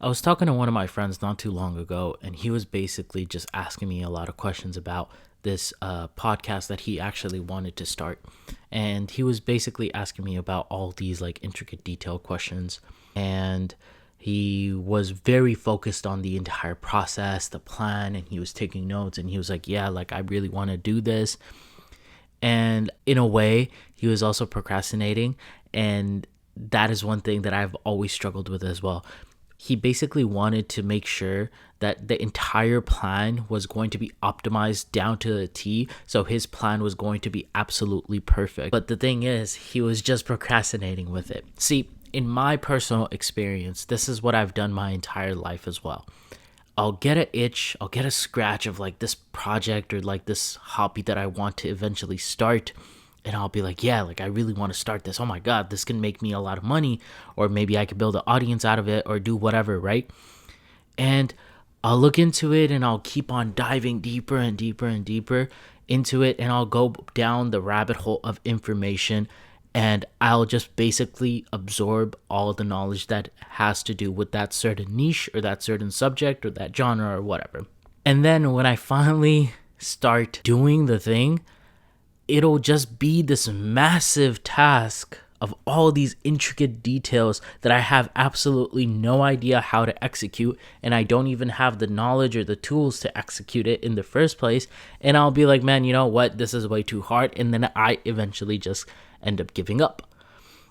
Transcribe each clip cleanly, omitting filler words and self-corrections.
I was talking to one of my friends not too long ago, and he was basically just asking me a lot of questions about this podcast that he actually wanted to start. And he was basically asking me about all these like intricate detail questions. And he was very focused on the entire process, the plan, and he was taking notes. And he was like, yeah, like I really want to do this. And in a way, he was also procrastinating. And that is one thing that I've always struggled with as well. He basically wanted to make sure that the entire plan was going to be optimized down to the T. So his plan was going to be absolutely perfect. But the thing is, he was just procrastinating with it. See, in my personal experience, this is what I've done my entire life as well. I'll get an itch, I'll get a scratch of like this project or like this hobby that I want to eventually start. And I'll be like, yeah, like I really want to start this. Oh my God, this can make me a lot of money. Or maybe I could build an audience out of it or do whatever, right? And I'll look into it and I'll keep on diving deeper and deeper and deeper into it. And I'll go down the rabbit hole of information and I'll just basically absorb all the knowledge that has to do with that certain niche or that certain subject or that genre or whatever. And then when I finally start doing the thing, it'll just be this massive task of all these intricate details that I have absolutely no idea how to execute, and I don't even have the knowledge or the tools to execute it in the first place. And I'll be like, man, you know what? This is way too hard. And then I eventually just end up giving up.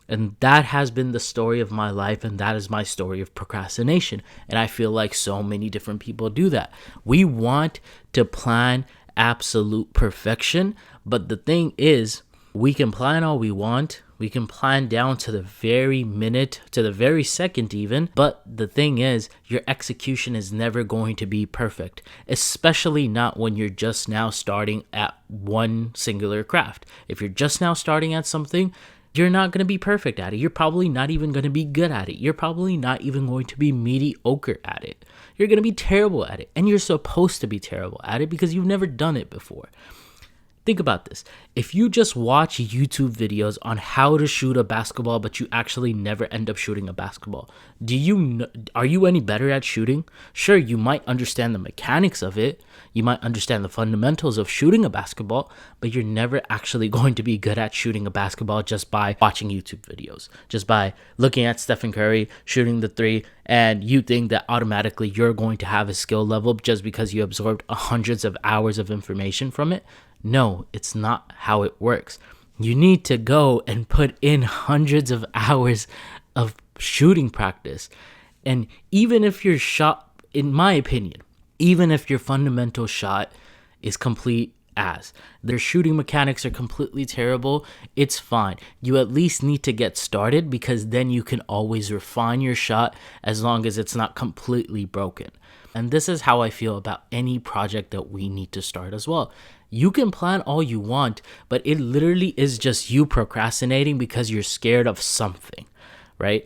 And that has been the story of my life, and that is my story of procrastination. And I feel like so many different people do that. We want to plan absolute perfection, but the thing is, we can plan all we want. We can plan down to the very minute, to the very second even. But the thing is, your execution is never going to be perfect, especially not when you're just now starting at one singular craft. If you're just now starting at something, you're not going to be perfect at it. You're probably not even going to be good at it. You're probably not even going to be mediocre at it. You're going to be terrible at it. And you're supposed to be terrible at it because you've never done it before. Think about this. If you just watch YouTube videos on how to shoot a basketball, but you actually never end up shooting a basketball, are you any better at shooting? Sure, you might understand the mechanics of it. You might understand the fundamentals of shooting a basketball, but you're never actually going to be good at shooting a basketball just by watching YouTube videos, just by looking at Stephen Curry shooting the three, and you think that automatically you're going to have a skill level just because you absorbed hundreds of hours of information from it. No, it's not how it works. You need to go and put in hundreds of hours of shooting practice. And even if your shot, in my opinion, even if your fundamental shot is complete as their shooting mechanics are completely terrible, it's fine. You at least need to get started because then you can always refine your shot as long as it's not completely broken. And this is how I feel about any project that we need to start as well. You can plan all you want, but it literally is just you procrastinating because you're scared of something, right?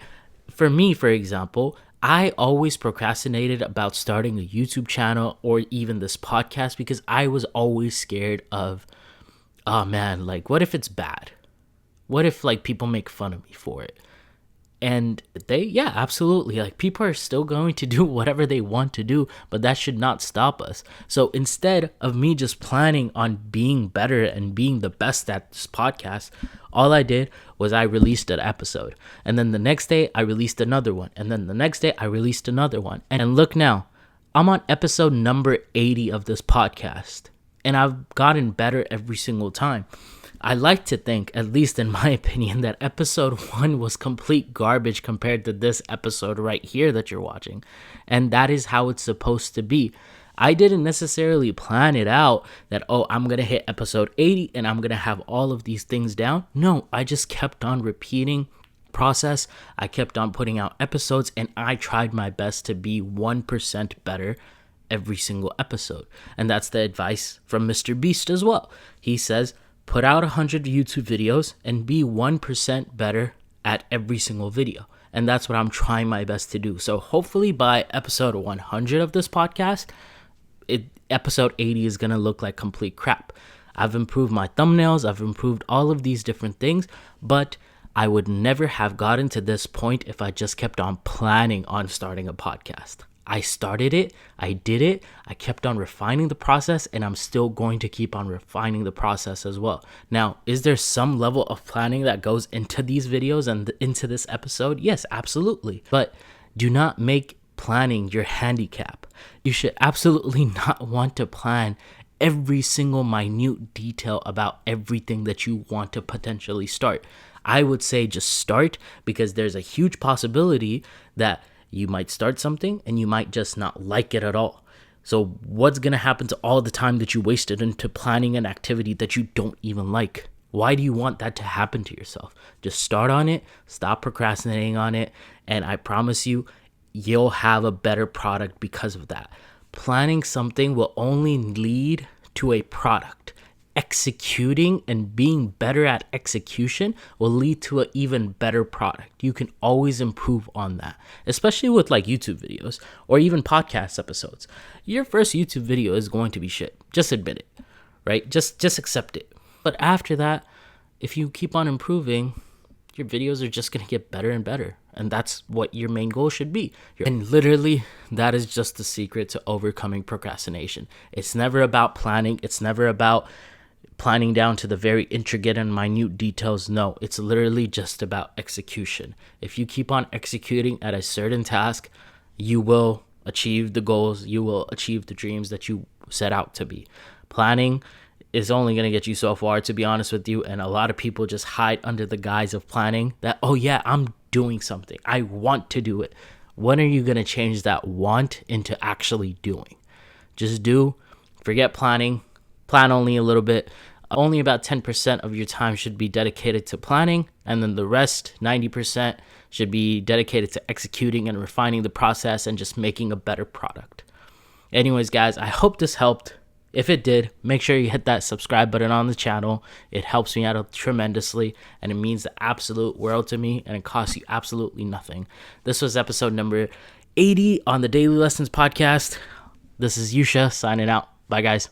For me, for example, I always procrastinated about starting a YouTube channel or even this podcast because I was always scared of, oh man, like what if it's bad? What if like people make fun of me for it? And yeah, absolutely. Like people are still going to do whatever they want to do, but that should not stop us. So instead of me just planning on being better and being the best at this podcast, all I did was I released an episode. And then the next day I released another one. And then the next day I released another one. And look now, I'm on episode number 80 of this podcast. And I've gotten better every single time. I like to think, at least in my opinion, that episode 1 was complete garbage compared to this episode right here that you're watching. And that is how it's supposed to be. I didn't necessarily plan it out that, oh, I'm going to hit episode 80 and I'm going to have all of these things down. No, I just kept on repeating process. I kept on putting out episodes and I tried my best to be 1% better every single episode. And that's the advice from Mr. Beast as well. He says, put out 100 YouTube videos and be 1% better at every single video. And that's what I'm trying my best to do. So hopefully by episode 100 of this podcast, episode 80 is going to look like complete crap. I've improved my thumbnails. I've improved all of these different things, but I would never have gotten to this point if I just kept on planning on starting a podcast. I started it, I did it, I kept on refining the process, and I'm still going to keep on refining the process as well. Now, is there some level of planning that goes into these videos and into this episode? Yes, absolutely. But do not make planning your handicap. You should absolutely not want to plan every single minute detail about everything that you want to potentially start. I would say just start, because there's a huge possibility that you might start something and you might just not like it at all. So what's going to happen to all the time that you wasted into planning an activity that you don't even like? Why do you want that to happen to yourself? Just start on it, stop procrastinating on it, and I promise you, you'll have a better product because of that. Planning something will only lead to a product. Executing and being better at execution will lead to an even better product. You can always improve on that, especially with like YouTube videos or even podcast episodes. Your first YouTube video is going to be shit. Just admit it, right? Just accept it. But after that, if you keep on improving, your videos are just going to get better and better. And that's what your main goal should be. And literally, that is just the secret to overcoming procrastination. It's never about planning. It's never about planning down to the very intricate and minute details. No, it's literally just about execution. If you keep on executing at a certain task, you will achieve the goals, you will achieve the dreams that you set out to be. Planning is only going to get you so far, to be honest with you, and a lot of people just hide under the guise of planning that, oh yeah, I'm doing something, I want to do it. When are you going to change that want into actually doing? Just do. Forget planning. Plan only a little bit. Only about 10% of your time should be dedicated to planning, and then the rest, 90%, should be dedicated to executing and refining the process and just making a better product. Anyways, guys, I hope this helped. If it did, make sure you hit that subscribe button on the channel. It helps me out tremendously, and it means the absolute world to me, and it costs you absolutely nothing. This was episode number 80 on the Daily Lessons podcast. This is Yusha signing out. Bye, guys.